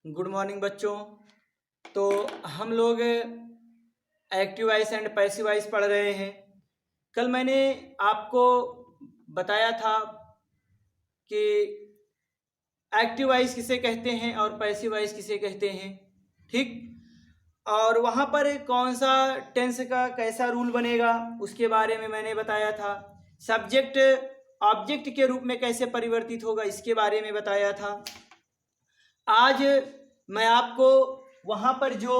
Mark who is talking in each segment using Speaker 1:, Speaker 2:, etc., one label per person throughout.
Speaker 1: Good morning बच्चों। तो हम लोग active voice and passive voice पढ़ रहे हैं। कल मैंने आपको बताया था कि एक्टिव वॉइस किसे कहते हैं और पैसिव वॉइस किसे कहते हैं, ठीक। और वहाँ पर कौन सा टेंस का कैसा रूल बनेगा उसके बारे में मैंने बताया था। सब्जेक्ट ऑब्जेक्ट के रूप में कैसे परिवर्तित होगा इसके बारे में बताया था। आज मैं आपको वहां पर जो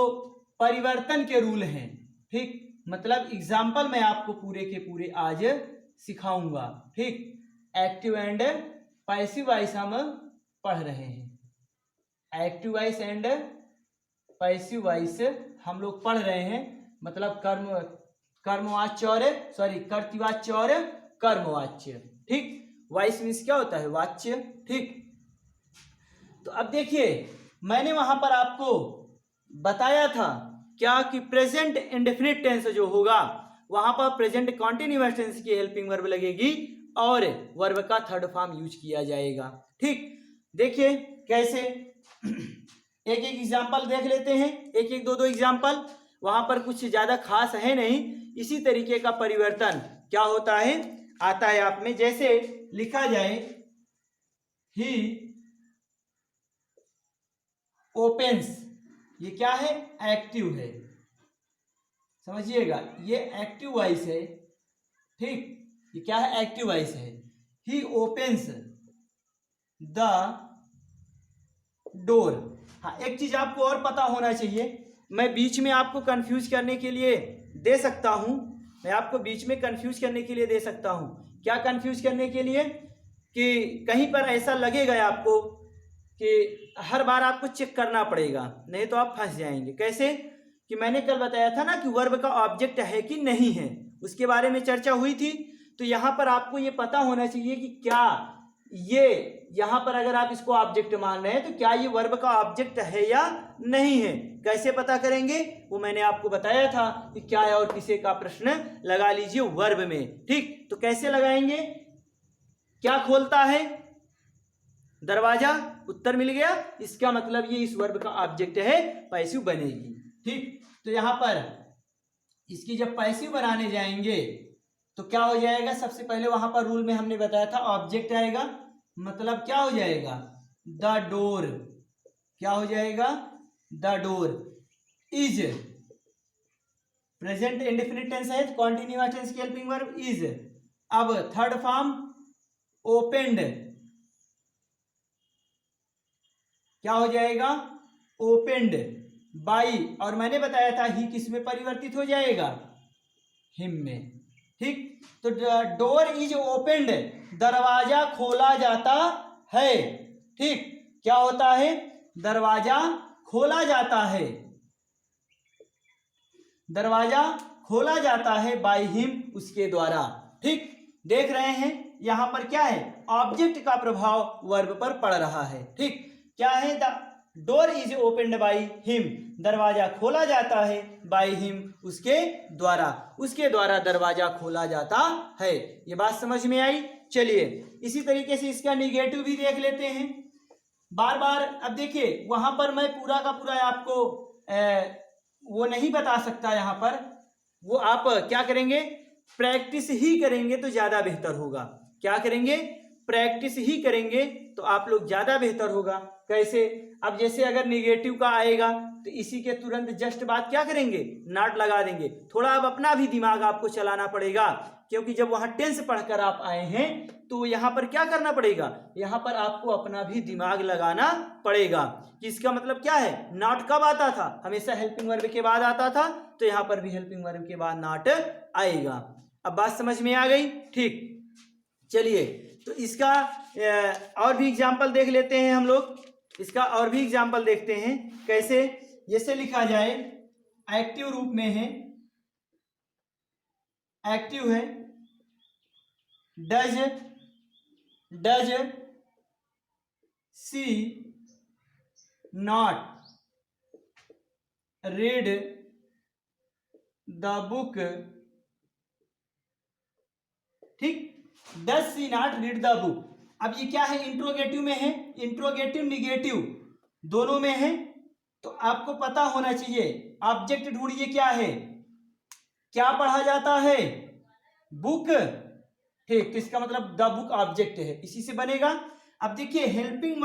Speaker 1: परिवर्तन के रूल हैं, ठीक, मतलब एग्जाम्पल मैं आपको पूरे के पूरे आज सिखाऊंगा, ठीक। एक्टिव एंड पैसिव वॉइस हम पढ़ रहे हैं। Active voice and passive voice हम लोग पढ़ रहे हैं, मतलब कर्मवाच्य और कर्तृवाच्य और कर्मवाच्य, ठीक। वॉइस मीन्स क्या होता है? वाच्य, ठीक। तो अब देखिए, मैंने वहां पर आपको बताया था क्या कि प्रेजेंट इंडेफिनिट टेंस जो होगा वहां पर प्रेजेंट कॉन्टिन्यूअस टेंस की हेल्पिंग वर्ब लगेगी और वर्ब का थर्ड फॉर्म यूज किया जाएगा, ठीक। देखिए कैसे, एक एक एग्जाम्पल देख लेते हैं, एक एक दो एग्जाम्पल। वहां पर कुछ ज्यादा खास है नहीं, इसी तरीके का परिवर्तन क्या होता है, आता है आप में। जैसे लिखा जाए ही ओपेंस, ये क्या है? एक्टिव है, समझिएगा, ये एक्टिव वॉइस है, ठीक। ये क्या है? एक्टिव वॉइस है। ही ओपेंस द डोर। हाँ, एक चीज आपको और पता होना चाहिए, मैं बीच में आपको कंफ्यूज करने के लिए दे सकता हूं, मैं आपको बीच में कंफ्यूज करने के लिए दे सकता हूं। क्या कंफ्यूज करने के लिए? कि कहीं पर ऐसा लगेगा आपको कि हर बार आपको चेक करना पड़ेगा, नहीं तो आप फंस जाएंगे। कैसे? कि मैंने कल बताया था ना कि वर्ब का ऑब्जेक्ट है कि नहीं है, उसके बारे में चर्चा हुई थी। तो यहां पर आपको ये पता होना चाहिए कि क्या ये यहां पर अगर आप इसको ऑब्जेक्ट मान रहे हैं तो क्या ये वर्ब का ऑब्जेक्ट है या नहीं है। कैसे पता करेंगे वो मैंने आपको बताया था कि क्या है और किसे का प्रश्न लगा लीजिए वर्ब में, ठीक। तो कैसे लगाएंगे? क्या खोलता है? दरवाजा, उत्तर मिल गया। इसका मतलब ये इस वर्ब का ऑब्जेक्ट है, पैसिव बनेगी, ठीक। तो यहां पर इसकी जब पैसिव बनाने जाएंगे तो क्या हो जाएगा? सबसे पहले वहां पर रूल में हमने बताया था ऑब्जेक्ट आएगा, मतलब क्या हो जाएगा? The door. क्या हो जाएगा? The door is present indefinite tense है, कॉन्टिन्यूअस टेंस की हेल्पिंग वर्ब इज। अब थर्ड फॉर्म ओपेंड, क्या हो जाएगा? ओपेंड बाई, और मैंने बताया था ही किस में परिवर्तित हो जाएगा? हिम में, ठीक। तो डोर इज ओपेंड, दरवाजा खोला जाता है, ठीक। क्या होता है? दरवाजा खोला जाता है, दरवाजा खोला जाता है बाय हिम, उसके द्वारा, ठीक। देख रहे हैं यहां पर क्या है? ऑब्जेक्ट का प्रभाव वर्ब पर पड़ रहा है, ठीक। क्या है? The door is opened by him, दरवाजा खोला जाता है बाय हिम, उसके द्वारा, उसके द्वारा दरवाजा खोला जाता है। ये बात समझ में आई? चलिए इसी तरीके से इसका निगेटिव भी देख लेते हैं। बार बार अब देखिए, वहां पर मैं पूरा का पूरा आपको वो नहीं बता सकता, यहां पर वो आप क्या करेंगे? प्रैक्टिस ही करेंगे तो ज्यादा बेहतर होगा। क्या करेंगे? प्रैक्टिस ही करेंगे तो आप लोग ज्यादा बेहतर होगा। कैसे? अब जैसे अगर निगेटिव का आएगा तो इसी के तुरंत जस्ट बाद क्या करेंगे? नॉट लगा देंगे। थोड़ा अब अपना भी दिमाग आपको चलाना पड़ेगा, क्योंकि जब वहां टेंस पढ़कर आप आए हैं तो यहां पर क्या करना पड़ेगा? यहां पर आपको अपना भी दिमाग लगाना पड़ेगा कि इसका मतलब क्या है। नॉट कब आता था? हमेशा हेल्पिंग वर्ब के बाद आता था, तो यहां पर भी हेल्पिंग वर्ब के बाद नॉट आएगा। अब बात समझ में आ गई? ठीक। चलिए तो इसका और भी एग्जाम्पल देख लेते हैं हम लोग। इसका और भी एग्जाम्पल देखते हैं कैसे। जैसे लिखा जाए एक्टिव रूप में है, एक्टिव है, does she not read the book, ठीक। Does she not read the book. अब ये क्या है? इंट्रोगेटिव में है, इंट्रोगेटिव निगेटिव, दोनों में है, तो आपको पता होना चाहिए। ऑब्जेक्ट ढूंढिए, क्या है, क्या पढ़ा जाता है, बुक। ठीक, इसका मतलब द बुक ऑब्जेक्ट है, इसी से बनेगा। अब देखिए हेल्पिंग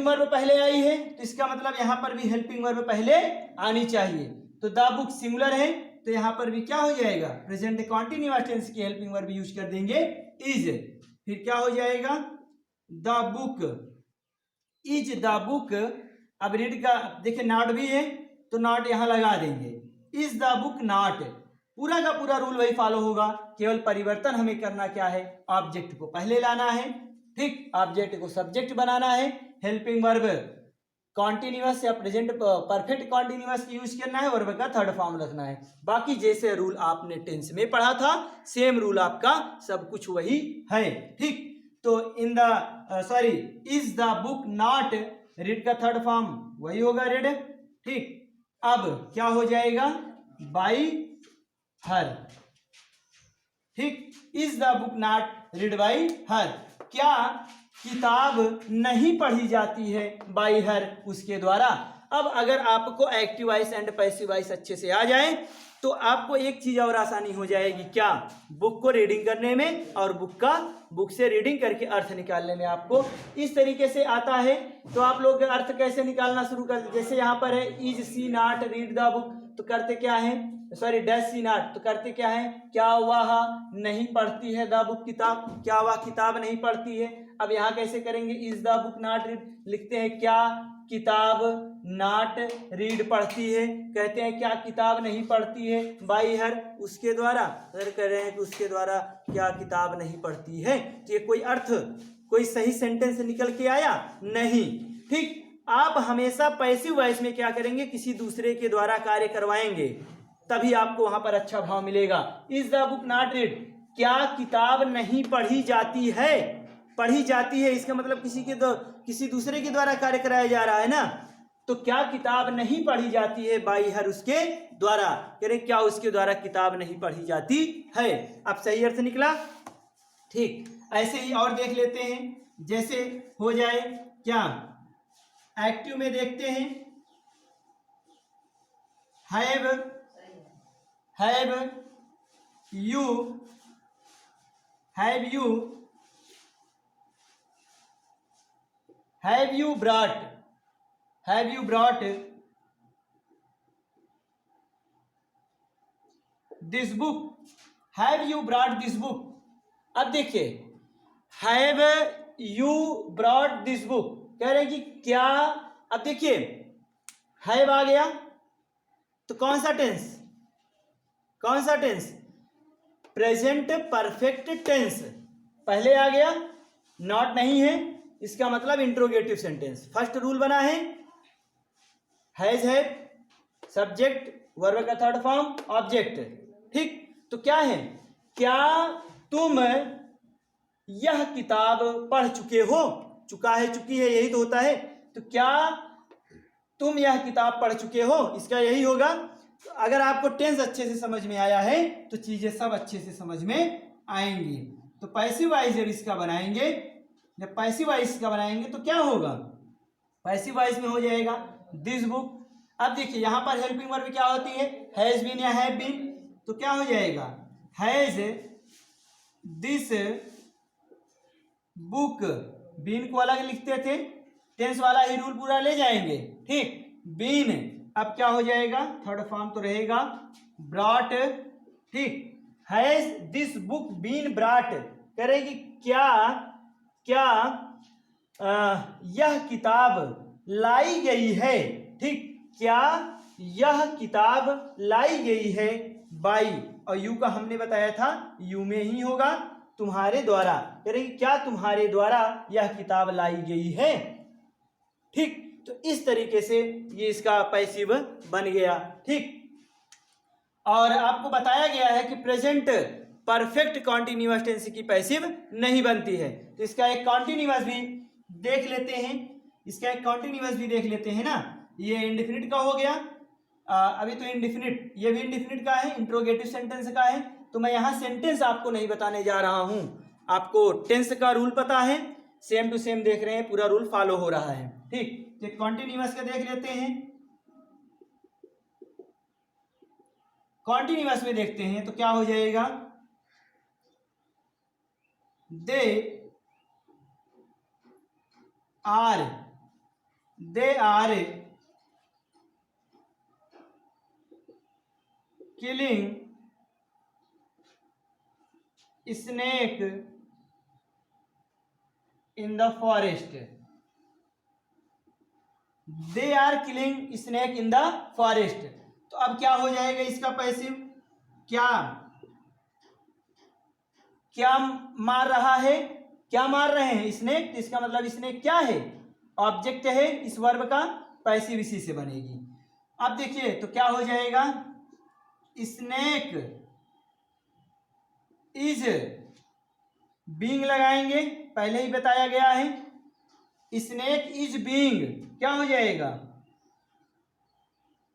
Speaker 1: वर्ब पहले आई है, तो इसका मतलब यहां पर भी हेल्पिंग वर्ब पहले आनी चाहिए। तो द बुक सिंगुलर है, तो यहां पर भी क्या हो जाएगा, प्रेजेंट कंटीन्यूअस टेंस की हेल्पिंग वर्ब यूज कर देंगे इज। फिर क्या हो जाएगा, the book is the book. अब रीड का देखिए नॉट भी है, तो नॉट यहां लगा देंगे। इज द बुक नॉट, पूरा का पूरा रूल वही फॉलो होगा, केवल परिवर्तन हमें करना क्या है, ऑब्जेक्ट को पहले लाना है। ठीक, ऑब्जेक्ट को सब्जेक्ट बनाना है, हेल्पिंग वर्ब कॉन्टिन्यूअस या प्रेजेंट परफेक्ट कॉन्टिन्यूअस यूज करना है, वर्ब का थर्ड फॉर्म रखना है। बाकी जैसे रूल आपने टेंस में पढ़ा था, सेम रूल आपका सब कुछ वही है। ठीक, तो in the sorry is the book not, read का थर्ड फॉर्म वही होगा रेड। ठीक, अब क्या हो जाएगा, बाई हर। ठीक, is the book not read by her, क्या किताब नहीं पढ़ी जाती है बाई हर, उसके द्वारा। अब अगर आपको active voice and passive voice अच्छे से आ जाए, तो आपको एक चीज और आसानी हो जाएगी, क्या, बुक को रीडिंग करने में और बुक से रीडिंग करके अर्थ निकालने में। आपको इस तरीके से आता है, तो आप लोग अर्थ कैसे निकालना शुरू करते, जैसे यहाँ पर है is she not read the book, तो करते क्या है, सॉरी डैश सी नॉट, तो करते क्या है, क्या वह नहीं पढ़ती है द बुक किताब, क्या वह किताब नहीं पढ़ती है। अब यहाँ कैसे करेंगे, is the book not read, लिखते हैं क्या किताब नॉट रीड पढ़ती है, कहते हैं क्या किताब नहीं पढ़ती है बाई हर, उसके द्वारा अगर कह रहे हैं कि उसके द्वारा क्या किताब नहीं पढ़ती है, तो ये कोई अर्थ, कोई सही सेंटेंस निकल के आया नहीं। ठीक, आप हमेशा पैसिव वॉइस में क्या करेंगे, किसी दूसरे के द्वारा कार्य करवाएंगे, तभी आपको वहां पर अच्छा भाव मिलेगा। Is the book not read, क्या किताब नहीं पढ़ी जाती है, पढ़ी जाती है इसका मतलब किसी दूसरे के द्वारा कार्य कराया जा रहा है ना, तो क्या किताब नहीं पढ़ी जाती है बाई हर, उसके द्वारा, कह रहे क्या उसके द्वारा किताब नहीं पढ़ी जाती है। अब सही अर्थ निकला। ठीक, ऐसे ही और देख लेते हैं, जैसे हो जाए क्या, एक्टिव में देखते हैं, have you brought this book, have you brought this book। अब देखिए have you brought this book, कह रहे हैं कि क्या, अब देखिए have आ गया, तो कौन सा टेंस, प्रेजेंट परफेक्ट टेंस पहले आ गया, नॉट नहीं है, इसका मतलब इंट्रोगेटिव सेंटेंस। फर्स्ट रूल बना है, हैज है सब्जेक्ट, वर्ब का थर्ड फॉर्म ऑब्जेक्ट। ठीक, तो क्या है, क्या तुम यह किताब पढ़ चुके हो, चुका है चुकी है यही तो होता है, तो क्या तुम यह किताब पढ़ चुके हो, इसका यही होगा। तो अगर आपको टेंस अच्छे से समझ में आया है, तो चीजें सब अच्छे से समझ में आएंगी। तो पैसिव वॉइस जब इसका बनाएंगे, जब पैसिव वॉइस का बनाएंगे तो क्या होगा, पैसिव वॉइस में हो जाएगा दिस बुक। अब देखिए यहां पर हेल्पिंग वर्ब क्या होती है, हैज बीन या हैव बीन, तो क्या हो जाएगा, हैज दिस बुक, बीन को अलग लिखते थे, टेंस वाला ही रूल पूरा ले जाएंगे। ठीक, बीन अब क्या हो जाएगा, थर्ड फॉर्म तो रहेगा ब्रॉट। ठीक, has this book been brought, करेगी क्या यह किताब लाई गई है। ठीक, क्या यह किताब लाई गई है बाई, और यू का हमने बताया था यू में ही होगा, तुम्हारे द्वारा, करेंगे क्या तुम्हारे द्वारा यह किताब लाई गई है। ठीक, तो इस तरीके से ये इसका पैसिव बन गया। ठीक, और आपको बताया गया है कि प्रेजेंट परफेक्ट कॉन्टिन्यूअस टेंस की पैसिव नहीं बनती है, तो इसका एक कॉन्टिन्यूअस भी देख लेते हैं, ना, ये इंडेफिनिट का हो गया, अभी तो इंडेफिनिट, ये भी इंडेफिनिट का है, इंट्रोगेटिव सेंटेंस का है, तो मैं यहाँ सेंटेंस आपको नहीं बताने जा रहा हूँ, आपको टेंस का रूल पता है, सेम टू सेम देख रहे हैं, पूरा रूल फॉलो हो रहा है। ठीक, तो कॉन्टिन्यूअस का देख लेते हैं। कॉन्टिन्यूअस में देखते हैं तो क्या हो जाएगा, they are killing snake in the forest. They are killing snake in the forest. तो अब क्या हो जाएगा इसका पैसिव, क्या क्या मार रहा है, क्या मार रहे हैं, स्नेक। इसका मतलब स्नेक क्या है, ऑब्जेक्ट है इस वर्ब का, पैसिव इसी से बनेगी। अब देखिए तो क्या हो जाएगा, स्नेक इज बीइंग लगाएंगे, पहले ही बताया गया है। स्नेक इज बीइंग क्या हो जाएगा,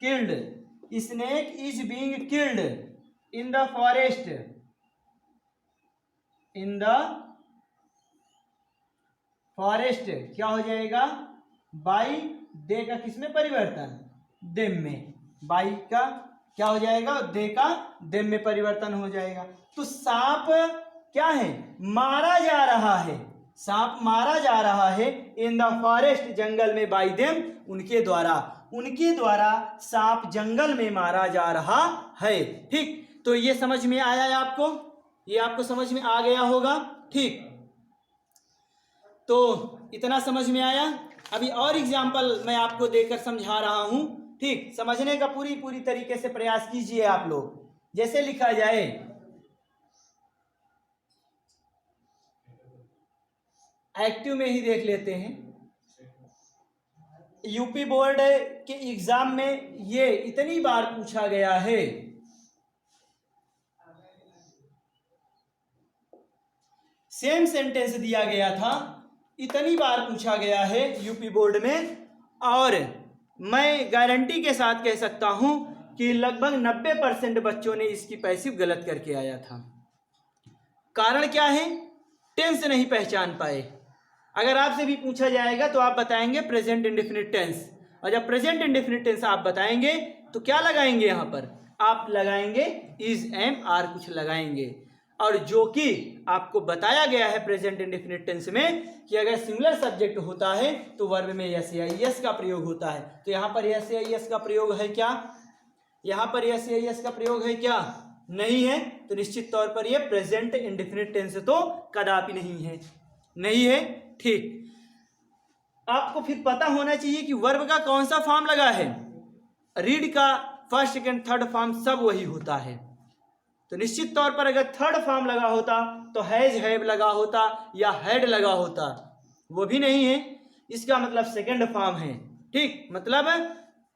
Speaker 1: killed. Snake is being killed in the forest, in the forest क्या हो जाएगा, बाई दे का किसमें परिवर्तन, देम में। बाई का क्या हो जाएगा, दे का देम में परिवर्तन हो जाएगा। तो सांप क्या है, मारा जा रहा है, सांप मारा जा रहा है इन द फॉरेस्ट जंगल में, बाई देम उनके द्वारा, उनके द्वारा सांप जंगल में मारा जा रहा है। ठीक, तो ये समझ में आया है आपको, ये आपको समझ में आ गया होगा। ठीक, तो इतना समझ में आया। अभी और एग्जाम्पल मैं आपको देकर समझा रहा हूं। ठीक, समझने का पूरी तरीके से प्रयास कीजिए आप लोग। जैसे लिखा जाए, एक्टिव में ही देख लेते हैं। यूपी बोर्ड के एग्जाम में ये इतनी बार पूछा गया है, सेम सेंटेंस दिया गया था, इतनी बार पूछा गया है यूपी बोर्ड में, और मैं गारंटी के साथ कह सकता हूं कि लगभग 90% बच्चों ने इसकी पैसिव गलत करके आया था। कारण क्या है, टेंस नहीं पहचान पाए। अगर आपसे भी पूछा जाएगा तो आप बताएंगे प्रेजेंट इंडेफिनिट टेंस, और जब प्रेजेंट इंडेफिनिट टेंस आप बताएंगे तो क्या लगाएंगे, यहां पर आप लगाएंगे इज, एम, आर कुछ लगाएंगे। और जो कि आपको बताया गया है प्रेजेंट इंडेफिनिट टेंस में कि अगर सिंगुलर सब्जेक्ट होता है तो वर्ब में यस या यस का प्रयोग होता है। तो यहां पर यस या यस का प्रयोग है क्या, यहां पर यस या यस का प्रयोग है क्या, नहीं है। तो निश्चित तौर पर यह प्रेजेंट इंडेफिनिट टेंस तो कदापि नहीं है, नहीं है। ठीक, आपको फिर पता होना चाहिए कि वर्ब का कौन सा फॉर्म लगा है। रीड का फर्स्ट सेकंड थर्ड फॉर्म सब वही होता है। तो निश्चित तौर पर अगर थर्ड फॉर्म लगा होता तो हैज, हैव लगा होता या हैड लगा होता, वो भी नहीं है। इसका मतलब सेकंड फॉर्म है। ठीक, मतलब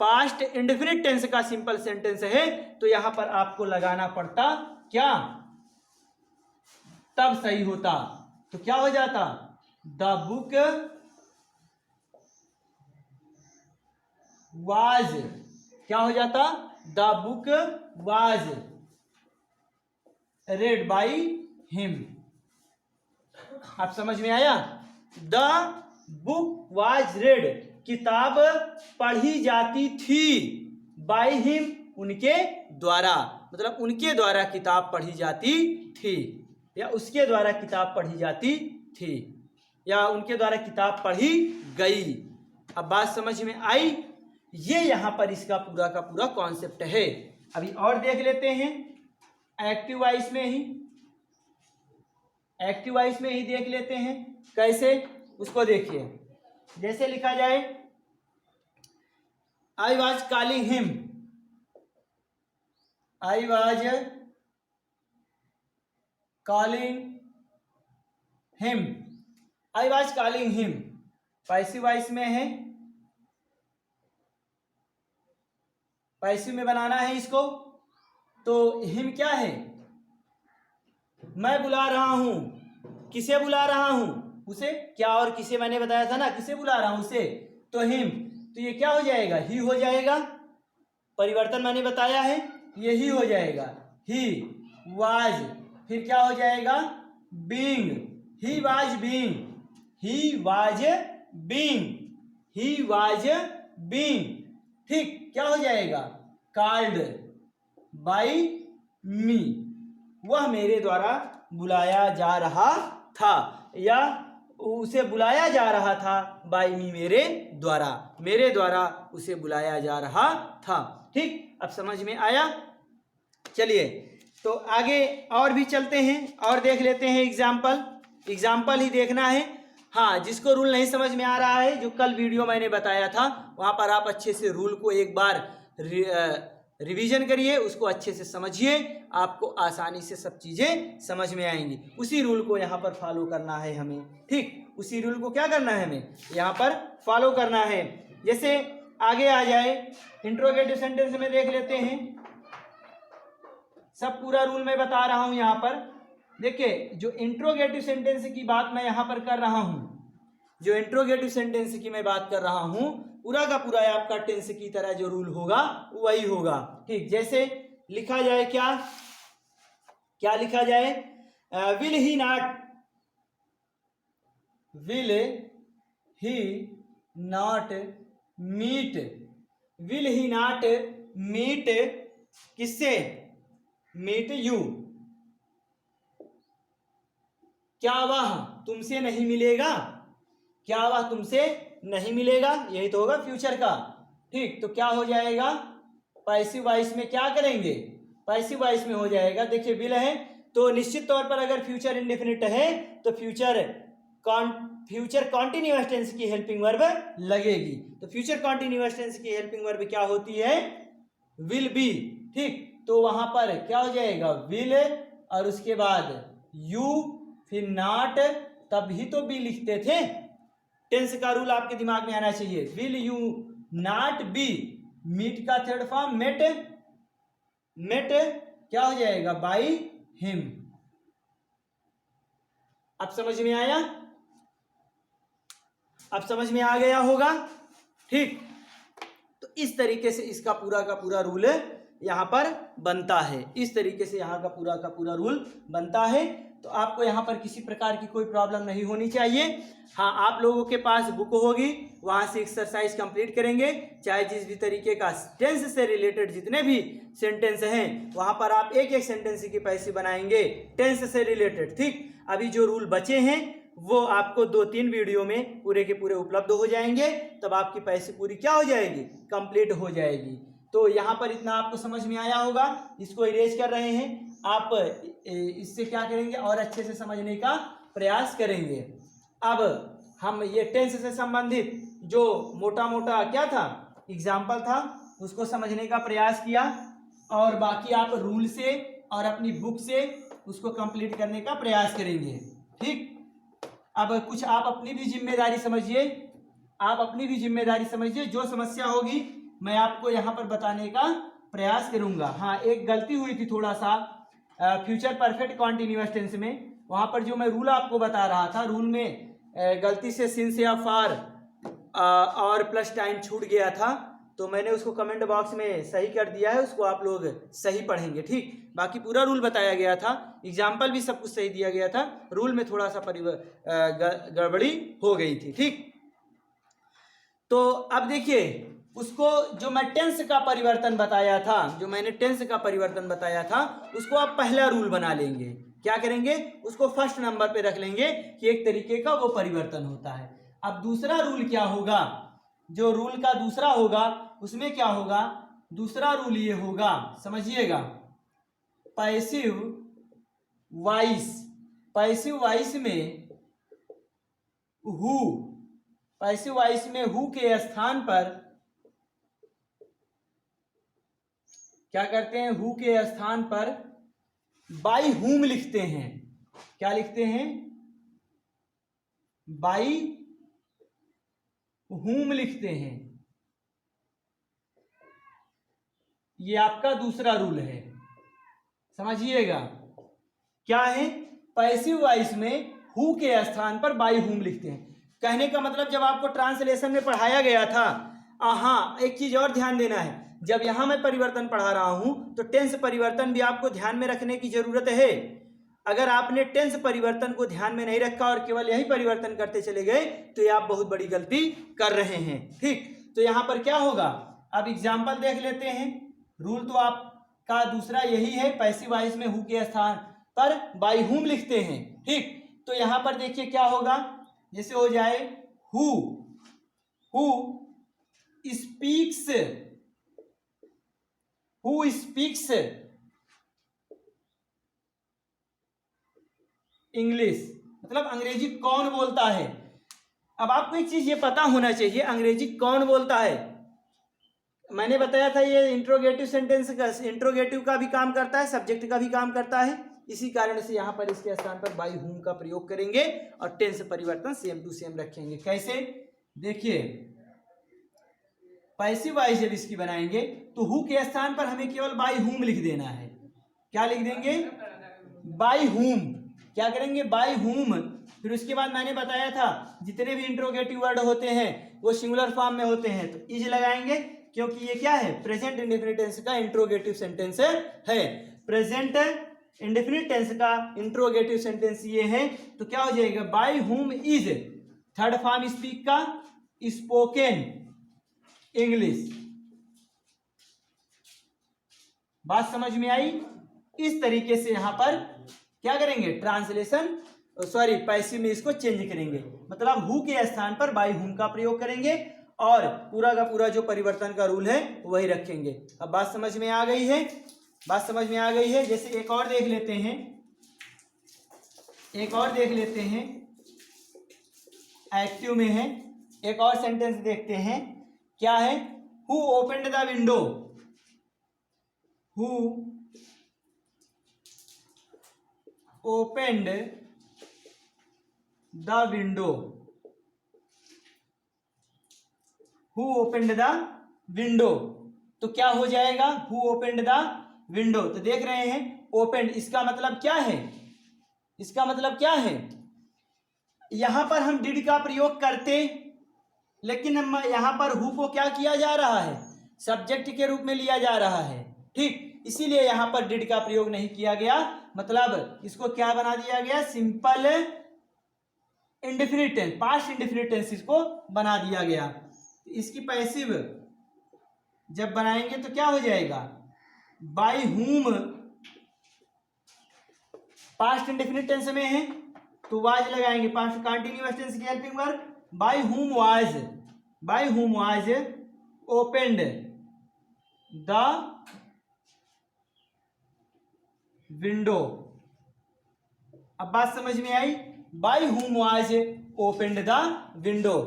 Speaker 1: पास्ट इंडेफिनिट टेंस का सिंपल सेंटेंस है, तो यहां पर आपको लगाना पड़ता क्या, तब सही होता। तो क्या हो जाता, द बुक वाज, क्या हो जाता, the book was red by him. आप समझ में आया, द बुक वाज रेड, किताब पढ़ी जाती थी, बाई हिम उनके द्वारा, मतलब उनके द्वारा किताब पढ़ी जाती थी, या उसके द्वारा किताब पढ़ी जाती थी, या उनके द्वारा किताब पढ़ी गई। अब बात समझ में आई, ये यहां पर इसका पूरा का पूरा कॉन्सेप्ट है। अभी और देख लेते हैं एक्टिव वॉइस में ही, एक्टिव वॉइस में ही देख लेते हैं कैसे, उसको देखिए। जैसे लिखा जाए, I was calling him, I was calling him, I was calling him passive voice में है, पैसिव में बनाना है इसको। तो हिम क्या है, मैं बुला रहा हूं, किसे बुला रहा हूं, उसे। क्या और किसे मैंने बताया था ना, किसे बुला रहा हूं, उसे। तो हिम, तो ये क्या हो जाएगा, ही हो जाएगा। परिवर्तन मैंने बताया है, ये ही हो जाएगा, ही वाज, फिर क्या हो जाएगा, being, he was being, he was being, he was being, ठीक, क्या हो जाएगा, कॉल्ड बाय मी, वह मेरे द्वारा बुलाया जा रहा था, या उसे बुलाया जा रहा था, बाय मी, मेरे द्वारा उसे बुलाया जा रहा था। ठीक, अब समझ में आया। चलिए तो आगे और भी चलते हैं और देख लेते हैं एग्जाम्पल ही देखना है। हाँ, जिसको रूल नहीं समझ में आ रहा है, जो कल वीडियो मैंने बताया था, वहाँ पर आप अच्छे से रूल को एक बार रिवीजन करिए, उसको अच्छे से समझिए, आपको आसानी से सब चीज़ें समझ में आएंगी। उसी रूल को यहाँ पर फॉलो करना है हमें, ठीक, उसी रूल को क्या करना है हमें यहाँ पर फॉलो करना है। जैसे आगे आ जाए, इंट्रोगेटिव सेंटेंस में देख लेते हैं, सब पूरा रूल मैं बता रहा हूँ यहाँ पर। देखिए, जो इंट्रोगेटिव सेंटेंस की बात मैं यहाँ पर कर रहा हूँ, जो इंट्रोगेटिव सेंटेंस की मैं बात कर रहा हूँ, पूरा का पूरा आपका टेंस की तरह जो रूल होगा वही होगा। ठीक, जैसे लिखा जाए, क्या लिखा जाए, will he not meet, will he not meet किससे, मीट यू, क्या वह तुमसे नहीं मिलेगा, क्या वह तुमसे नहीं मिलेगा, यही तो होगा फ्यूचर का। ठीक, तो क्या हो जाएगा, पैसिव वॉइस में क्या करेंगे, पैसिव वॉइस में हो जाएगा। देखिए, विल है तो निश्चित तौर पर अगर फ्यूचर इंडेफिनिट है तो फ्यूचर कॉन्टिन्यूअस टेंस की हेल्पिंग वर्ब लगेगी। तो फ्यूचर कॉन्टिन्यूअस टेंस की हेल्पिंग वर्ब क्या होती है, विल बी। ठीक, तो वहां पर क्या हो जाएगा, विल और उसके बाद यू, फिर नॉट, तभी तो बी लिखते थे। टेंस का रूल आपके दिमाग में आना चाहिए, will you not be, meet का थर्ड फॉर्म मेट, क्या हो जाएगा, बाय हिम। अब समझ में आया, अब समझ में आ गया होगा। ठीक, तो इस तरीके से इसका पूरा का पूरा रूल यहाँ पर बनता है, इस तरीके से यहाँ का पूरा रूल बनता है। तो आपको यहाँ पर किसी प्रकार की कोई प्रॉब्लम नहीं होनी चाहिए। हाँ, आप लोगों के पास बुक होगी, वहाँ से एक्सरसाइज कंप्लीट करेंगे, चाहे जिस भी तरीके का टेंस से रिलेटेड जितने भी सेंटेंस हैं, वहाँ पर आप एक एक सेंटेंस की पैसे बनाएंगे टेंस से रिलेटेड। ठीक, अभी जो रूल बचे हैं वो आपको 2-3 वीडियो में पूरे के पूरे उपलब्ध हो जाएंगे, तब आपकी पैसे पूरी क्या हो जाएगी, कंप्लीट हो जाएगी। तो यहाँ पर इतना आपको समझ में आया होगा, इसको इरेज कर रहे हैं आप, इससे क्या करेंगे और अच्छे से समझने का प्रयास करेंगे। अब हम ये टेंस से संबंधित जो मोटा मोटा क्या था, एग्जाम्पल था, उसको समझने का प्रयास किया, और बाकी आप रूल से और अपनी बुक से उसको कंप्लीट करने का प्रयास करेंगे। ठीक, अब कुछ आप अपनी भी जिम्मेदारी समझिए, आप अपनी भी जिम्मेदारी समझिए, जो समस्या होगी मैं आपको यहाँ पर बताने का प्रयास करूँगा। हाँ, एक गलती हुई थी थोड़ा सा फ्यूचर परफेक्ट कॉन्टिन्यूअस टेंस में, वहाँ पर जो मैं रूल आपको बता रहा था, रूल में गलती से सिंस या फॉर और प्लस टाइम छूट गया था, तो मैंने उसको कमेंट बॉक्स में सही कर दिया है, उसको आप लोग सही पढ़ेंगे। ठीक, बाकी पूरा रूल बताया गया था, एग्जाम्पल भी सब कुछ सही दिया गया था, रूल में थोड़ा सा गड़बड़ी हो गई थी। ठीक, तो अब देखिए, उसको जो मैं टेंस का परिवर्तन बताया था, जो मैंने टेंस का परिवर्तन बताया था, उसको आप पहला रूल बना लेंगे। क्या करेंगे, उसको फर्स्ट नंबर पे रख लेंगे कि एक तरीके का वो परिवर्तन होता है। अब दूसरा रूल क्या होगा, जो रूल का दूसरा होगा उसमें क्या होगा, दूसरा रूल ये होगा, समझिएगा, पैसिव वॉइस, पैसिव वॉइस में हु, पैसिव वॉइस में हु के स्थान पर क्या करते हैं, हु के स्थान पर बाई हुम लिखते हैं। क्या लिखते हैं, बाई हुम लिखते हैं। ये आपका दूसरा रूल है, समझिएगा। क्या है, पैसिव वॉइस में हु के स्थान पर बाई हुम लिखते हैं। कहने का मतलब, जब आपको ट्रांसलेशन में पढ़ाया गया था, हाँ, एक चीज और ध्यान देना है, जब यहां मैं परिवर्तन पढ़ा रहा हूं तो टेंस परिवर्तन भी आपको ध्यान में रखने की जरूरत है। अगर आपने टेंस परिवर्तन को ध्यान में नहीं रखा और केवल यही परिवर्तन करते चले गए तो ये आप बहुत बड़ी गलती कर रहे हैं। ठीक, तो यहाँ पर क्या होगा, अब एग्जाम्पल देख लेते हैं। रूल तो आपका दूसरा यही है, पैसिव वॉइस में हु के स्थान पर बाय हुम लिखते हैं। ठीक, तो यहाँ पर देखिए क्या होगा, जैसे हो जाए who speaks, who speaks English, मतलब अंग्रेजी कौन बोलता है। अब आपको एक चीज ये पता होना चाहिए, अंग्रेजी कौन बोलता है। मैंने बताया था ये इंट्रोगेटिव सेंटेंस का, इंट्रोगेटिव का भी काम करता है, सब्जेक्ट का भी काम करता है। इसी कारण से यहाँ पर इसके स्थान पर बाय हुम का प्रयोग करेंगे और टेंस परिवर्तन सेम टू सेम रखेंगे। कैसे, देखिए पैसिव वॉइस जब इसकी बनाएंगे तो हु के स्थान पर हमें केवल बाय हुम लिख देना है। क्या लिख देंगे, बाय हुम। क्या करेंगे, बाय हुम। फिर उसके बाद मैंने बताया था जितने भी इंट्रोगेटिव वर्ड होते हैं वो सिंगुलर फॉर्म में होते हैं, तो इज लगाएंगे क्योंकि ये क्या है, प्रेजेंट इंडेफिनिट टेंस का इंट्रोगेटिव सेंटेंस है। प्रेजेंट इंडेफिनिट टेंस का इंट्रोगेटिव सेंटेंस ये है, तो क्या हो जाएगा, bye whom is third form speak का स्पोकन इंग्लिश। बात समझ में आई। इस तरीके से यहां पर क्या करेंगे, ट्रांसलेशन सॉरी पैसिव में इसको चेंज करेंगे, मतलब हु के स्थान पर बाय हुम का प्रयोग करेंगे और पूरा का पूरा जो परिवर्तन का रूल है वही रखेंगे। अब बात समझ में आ गई है, बात समझ में आ गई है। जैसे एक और देख लेते हैं, एक और देख लेते हैं, एक्टिव में है, एक और सेंटेंस देखते हैं। क्या है, who opened the window, who opened the window, who opened the window, तो क्या हो जाएगा, हु ओपनड द विंडो। तो देख रहे हैं ओपनड, इसका मतलब क्या है, इसका मतलब क्या है, यहां पर हम डिड का प्रयोग करते, लेकिन हम यहां पर हु को क्या किया जा रहा है, सब्जेक्ट के रूप में लिया जा रहा है। ठीक, इसीलिए यहां पर डिड का प्रयोग नहीं किया गया, मतलब इसको क्या बना दिया गया, simple indefinite tense, past indefinite tense इसको बना दिया गया। इसकी पैसिव जब बनाएंगे तो क्या हो जाएगा, by whom, past indefinite tense में है तो वाज लगाएंगे, पास्ट कंटीन्यूअस टेंस की helping verb, by whom was, by whom was opened the window. अब बात समझ में आई, by whom was opened the window.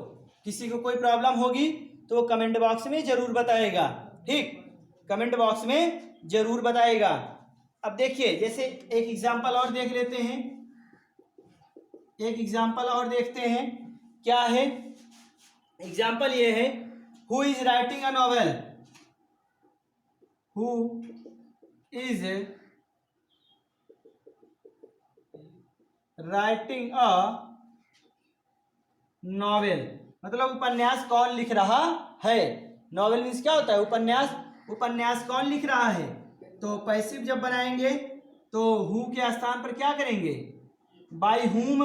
Speaker 1: किसी को कोई प्रॉब्लम होगी तो कमेंट बॉक्स में जरूर बताएगा। ठीक, कमेंट बॉक्स में जरूर बताएगा। अब देखिए, जैसे एक एग्जांपल और देख लेते हैं, एक एग्जांपल और देखते हैं। क्या है एग्जांपल, ये है who is writing a novel, who is writing a novel, मतलब उपन्यास कौन लिख रहा है। नॉवेल मीन्स क्या होता है, उपन्यास। उपन्यास कौन लिख रहा है, तो पैसिव जब बनाएंगे तो हु के स्थान पर क्या करेंगे, बाय हुम,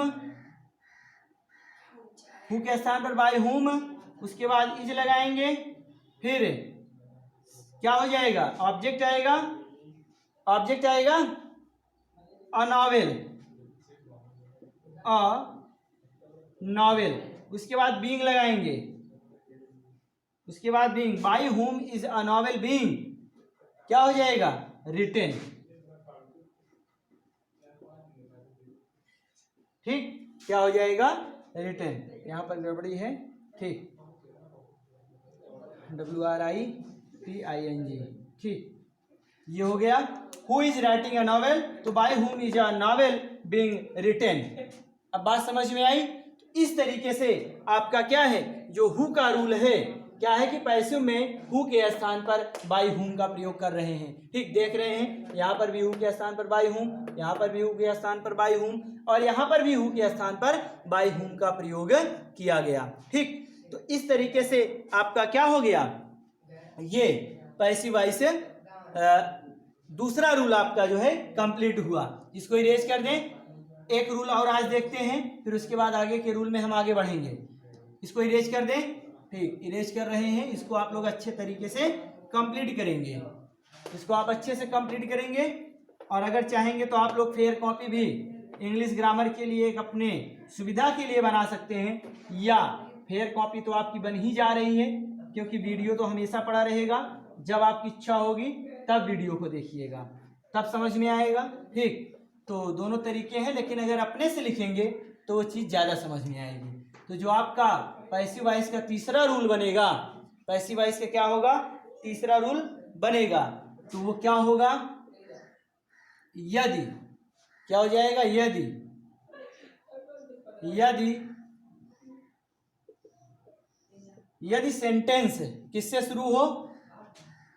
Speaker 1: हु के स्थान पर बाय हुम, उसके बाद इज लगाएंगे, फिर क्या हो जाएगा, ऑब्जेक्ट आएगा, ऑब्जेक्ट आएगा अ नॉवेल, अ नॉवेल, उसके बाद बीइंग लगाएंगे, उसके बाद being, bye whom is a novel being, क्या हो जाएगा, रिटेन। ठीक, क्या हो जाएगा, रिटेन। यहां पर गड़बड़ी है। ठीक, WRITING। ठीक, ये हो गया, who is writing a novel, तो by whom is a novel being written. अब बात समझ में आई। इस तरीके से आपका क्या है, जो हु का रूल है, क्या है कि पैसिव में हु के स्थान पर बाय हुम का प्रयोग कर रहे हैं। ठीक, देख रहे हैं, यहाँ पर भी हु के स्थान पर बाय हुम, यहाँ पर भी हु के स्थान पर बाय हुम, और यहाँ पर भी हु के स्थान पर बाय हुम का प्रयोग किया गया। ठीक, तो इस तरीके से आपका क्या हो गया, ये पैसिव वॉइस दूसरा रूल आपका जो है कंप्लीट हुआ। इसको इरेज कर दें। एक रूल और आज देखते हैं, फिर उसके बाद आगे के रूल में हम आगे बढ़ेंगे। इसको इरेज कर दें। ठीक, इरेज कर रहे हैं। इसको आप लोग अच्छे तरीके से कंप्लीट करेंगे। इसको आप अच्छे से कंप्लीट करेंगे। और अगर चाहेंगे तो आप लोग फेयर कॉपी भी इंग्लिश ग्रामर के लिए एक अपने सुविधा के लिए बना सकते हैं, या फेयर कॉपी तो आपकी बन ही जा रही है, क्योंकि वीडियो तो हमेशा पड़ा रहेगा। जब आपकी इच्छा होगी तब वीडियो को देखिएगा, तब समझ में आएगा। ठीक, तो दोनों तरीके हैं, लेकिन अगर अपने से लिखेंगे तो वो चीज़ ज़्यादा समझ में आएगी। तो जो आपका पैसिव वॉइस का तीसरा रूल बनेगा, पैसिव वॉइस का क्या होगा, तीसरा रूल बनेगा, तो वो क्या होगा, यदि, क्या हो जाएगा, यदि यदि सेंटेंस किससे शुरू हो,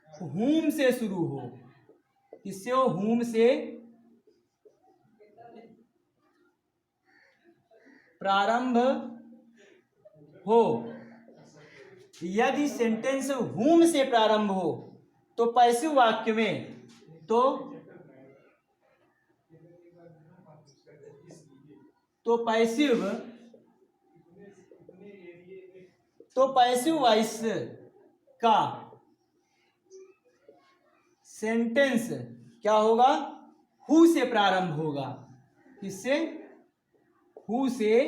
Speaker 1: whom से शुरू हो। किससे हो, whom से प्रारंभ हो। यदि सेंटेंस whom से प्रारंभ हो तो पैसिव वाक्य में पैसिव वॉइस का सेंटेंस क्या होगा, हु से प्रारंभ होगा। किससे, हु से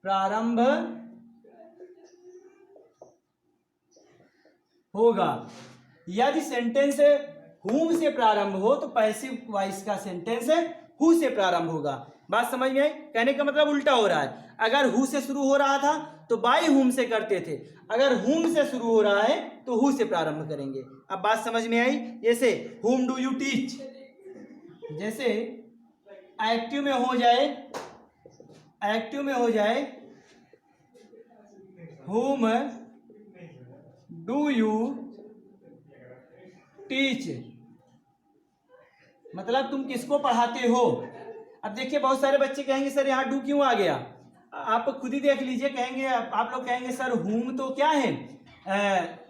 Speaker 1: प्रारंभ होगा। यदि सेंटेंस whom से प्रारंभ हो तो पैसिव वॉइस का सेंटेंस हु से प्रारंभ होगा। बात समझ में आई? कहने का मतलब उल्टा हो रहा है। अगर हु से शुरू हो रहा था तो बाय whom से करते थे, अगर whom से शुरू हो रहा है तो हु से प्रारंभ करेंगे। अब बात समझ में आई? जैसे whom do you teach, जैसे एक्टिव में हो जाए whom do you teach, मतलब तुम किसको पढ़ाते हो। अब देखिए बहुत सारे बच्चे कहेंगे सर यहाँ डू क्यों आ गया, आप खुद ही देख लीजिए। कहेंगे, आप लोग कहेंगे सर whom तो क्या है,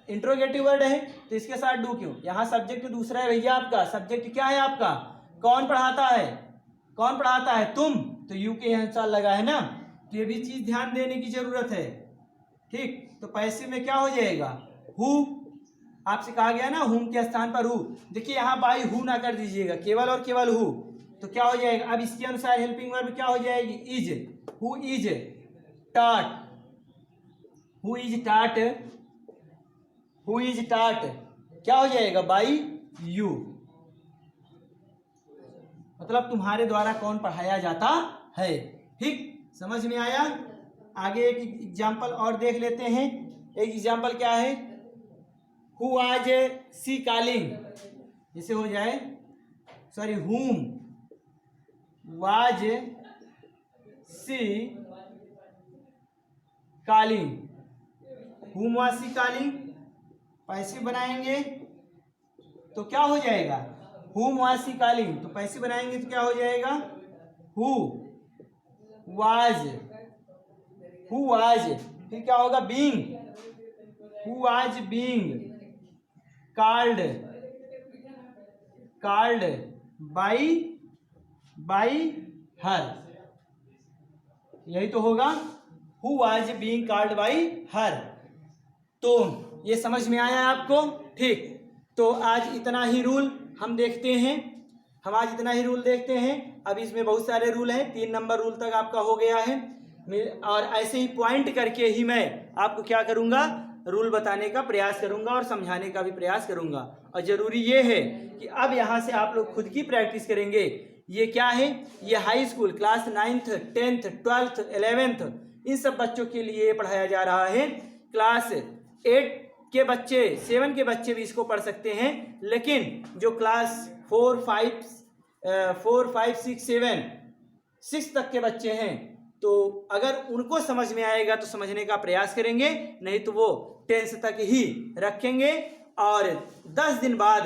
Speaker 1: इंट्रोगेटिव वर्ड है, तो इसके साथ डू क्यों। यहाँ सब्जेक्ट दूसरा है भैया, आपका सब्जेक्ट क्या है, आपका कौन पढ़ाता है, तुम, तो यू के अनुसार लगा है ना। तो ये भी चीज ध्यान देने की जरूरत है। ठीक, तो पैसिव में क्या हो जाएगा, हु। आपसे कहा गया ना whom के स्थान पर हु। देखिए यहाँ बाई हु ना कर दीजिएगा, केवल और केवल हु, तो क्या हो जाएगा। अब इसके अनुसार हेल्पिंग वर्ब क्या हो जाएगी, इज। हु इज टाट, क्या हो जाएगा, बाई यू, मतलब तुम्हारे द्वारा कौन पढ़ाया जाता है। ठीक, समझ में आया। आगे एक एग्जाम्पल और देख लेते हैं। एक एग्जाम्पल क्या है, हु वाज सी कॉलिंग, जैसे हो जाए, sorry, whom was she calling, whom was she calling, passive बनाएंगे तो क्या हो जाएगा, whom was she calling, तो पैसिव बनाएंगे तो क्या हो जाएगा, who was, फिर क्या होगा, being, who was being called by her, यही तो होगा, who was being called by her। तो ये समझ में आया आपको। ठीक, तो आज इतना ही रूल हम देखते हैं, अब इसमें बहुत सारे रूल हैं, 3 नंबर रूल तक आपका हो गया है। और ऐसे ही पॉइंट करके ही मैं आपको क्या करूंगा, रूल बताने का प्रयास करूंगा और समझाने का भी प्रयास करूंगा। और जरूरी ये है कि अब यहाँ से आप लोग खुद की प्रैक्टिस करेंगे। ये क्या है, ये high school class 9th 10th 12th 11th इन सब बच्चों के लिए पढ़ाया जा रहा है। क्लास 8 के बच्चे, 7 के बच्चे भी इसको पढ़ सकते हैं, लेकिन जो क्लास 4 5 6 7 6 तक के बच्चे हैं, तो अगर उनको समझ में आएगा तो समझने का प्रयास करेंगे, नहीं तो वो 10th तक ही रखेंगे और 10 दिन बाद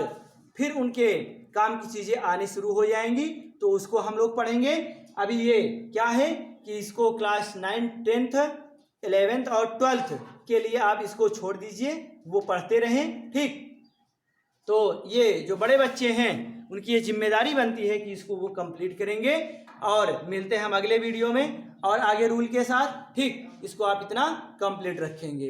Speaker 1: फिर उनके काम की चीज़ें आने शुरू हो जाएंगी, तो उसको हम लोग पढ़ेंगे। अभी ये क्या है कि इसको क्लास 9 10th 11th और 12th के लिए आप इसको छोड़ दीजिए, वो पढ़ते रहें। ठीक, तो ये जो बड़े बच्चे हैं उनकी ये जिम्मेदारी बनती है कि इसको वो कंप्लीट करेंगे। और मिलते हैं हम अगले वीडियो में और आगे रूल के साथ। ठीक, इसको आप इतना कंप्लीट रखेंगे।